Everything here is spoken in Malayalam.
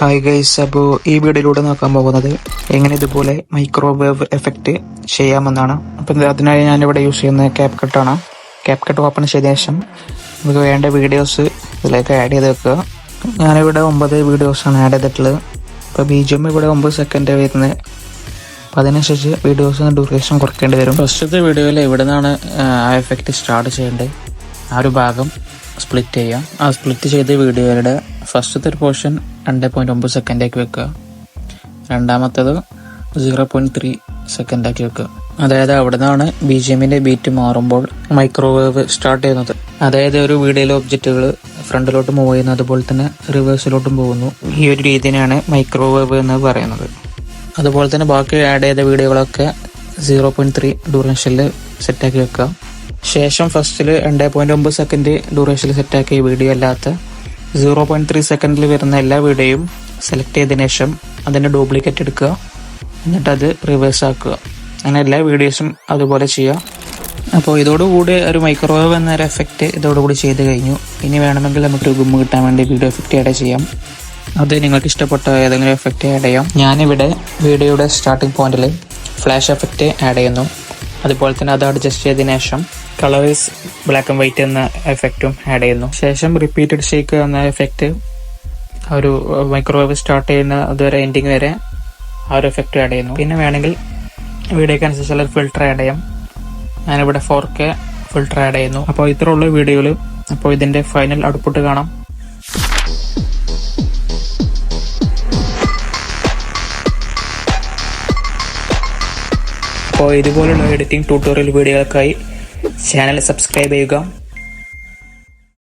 ഹായ് ഗൈസ്, അപ്പോൾ ഈ വീഡിയോയിലൂടെ നോക്കാൻ പോകുന്നത് എങ്ങനെ ഇതുപോലെ മൈക്രോവേവ് എഫക്റ്റ് ചെയ്യാമെന്നാണ്. അപ്പം അതിനായി ഞാനിവിടെ യൂസ് ചെയ്യുന്ന ക്യാപ്കട്ടാണ്. ക്യാപ്കട്ട് ഓപ്പൺ ചെയ്ത ശേഷം നമുക്ക് വേണ്ട വീഡിയോസ് ഇതിലേക്ക് ആഡ് ചെയ്ത് വെക്കുക. ഞാനിവിടെ 9 വീഡിയോസാണ് ആഡ് ചെയ്തിട്ടുള്ളത്. ഇപ്പോൾ BGM ഇവിടെ 9 സെക്കൻഡ് വരുന്നത്. അപ്പോൾ അതിനനുസരിച്ച് വീഡിയോസിന് ഡ്യൂറേഷൻ കുറയ്ക്കേണ്ടി വരും. ഫസ്റ്റത്തെ വീഡിയോയിൽ ഇവിടെ നിന്നാണ് ആ എഫക്റ്റ് സ്റ്റാർട്ട് ചെയ്യേണ്ടത്. ആ ഒരു ഭാഗം സ്പ്ലിറ്റ് ചെയ്യാം. ആ സ്പ്ലിറ്റ് ചെയ്ത വീഡിയോയുടെ ഫസ്റ്റത്തെ ഒരു പോർഷൻ 2.9 സെക്കൻഡാക്കി വെക്കുക. രണ്ടാമത്തേത് 0.3 സെക്കൻഡാക്കി വെക്കുക. അതായത് അവിടെ നിന്നാണ് BGMന്റെ ബീറ്റ് മാറുമ്പോൾ മൈക്രോവേവ് സ്റ്റാർട്ട് ചെയ്യുന്നത്. അതായത് ഒരു വീഡിയോയിലെ ഒബ്ജക്റ്റുകൾ ഫ്രണ്ടിലോട്ട് മൂവ് ചെയ്യുന്നു, അതുപോലെ തന്നെ റിവേഴ്സിലോട്ടും പോകുന്നു. ഈ ഒരു രീതിയാണ് മൈക്രോവേവ് എന്ന് പറയുന്നത്. അതുപോലെ തന്നെ ബാക്കി ആഡ് ചെയ്ത വീഡിയോകളൊക്കെ 0.3 ഡ്യൂറേഷനിൽ സെറ്റാക്കി വെക്കുക. ശേഷം ഫസ്റ്റിൽ 2.9 സെക്കൻഡ് ഡ്യൂറേഷനിൽ സെറ്റാക്കിയ വീഡിയോ അല്ലാത്ത 0.3 സെക്കൻഡിൽ വരുന്ന എല്ലാ വീഡിയോയും സെലക്ട് ചെയ്തതിനു ശേഷം അതിൻ്റെ ഡ്യൂപ്ലിക്കേറ്റ് എടുക്കുക, എന്നിട്ട് അത് റിവേഴ്സ് ആക്കുക. അങ്ങനെ എല്ലാ വീഡിയോസും അതുപോലെ ചെയ്യുക. അപ്പോൾ ഇതോടുകൂടി ഒരു മൈക്രോവേവ് എന്നൊരു എഫക്റ്റ് ഇതോടുകൂടി ചെയ്ത് കഴിഞ്ഞു. ഇനി വേണമെങ്കിൽ നമുക്ക് ഗുമ്മ് കിട്ടാൻ വേണ്ടി വീഡിയോ എഫക്റ്റ് ആഡ് ചെയ്യാം. അത് നിങ്ങൾക്ക് ഇഷ്ടപ്പെട്ട ഏതെങ്കിലും എഫക്റ്റ് ആഡ് ചെയ്യാം. ഞാനിവിടെ വീഡിയോയുടെ സ്റ്റാർട്ടിംഗ് പോയിന്റിൽ ഫ്ലാഷ് എഫക്റ്റ് ആഡ് ചെയ്യുന്നു. അതുപോലെ തന്നെ അത് അഡ്ജസ്റ്റ് ചെയ്തതിനു ശേഷം കളേഴ്സ് ബ്ലാക്ക് ആൻഡ് വൈറ്റ് എന്ന എഫക്റ്റും ആഡ് ചെയ്യുന്നു. ശേഷം റിപ്പീറ്റഡ് ഷേക്ക് എന്ന എഫക്റ്റ് ഒരു മൈക്രോവേവ് സ്റ്റാർട്ട് ചെയ്യുന്ന അതുവരെ എൻഡിങ് വരെ ആ ഒരു എഫക്റ്റ് ആഡ് ചെയ്യുന്നു. പിന്നെ വേണമെങ്കിൽ വീഡിയോക്ക് അനുസരിച്ചുള്ള ഒരു ഫിൽറ്റർ ആഡ് ചെയ്യാം. ഞാനിവിടെ 4K ഫിൽറ്റർ ആഡ് ചെയ്യുന്നു. അപ്പോൾ ഇത്ര ഉള്ള വീഡിയോയിൽ. അപ്പോൾ ഇതിൻ്റെ ഫൈനൽ ഔട്ട്പുട്ട് കാണാം. അപ്പോൾ ഇതുപോലുള്ള എഡിറ്റിംഗ് ട്യൂട്ടോറിയൽ വീഡിയോകൾക്കായി ചാനൽ സബ്സ്ക്രൈബ് ചെയ്യുക.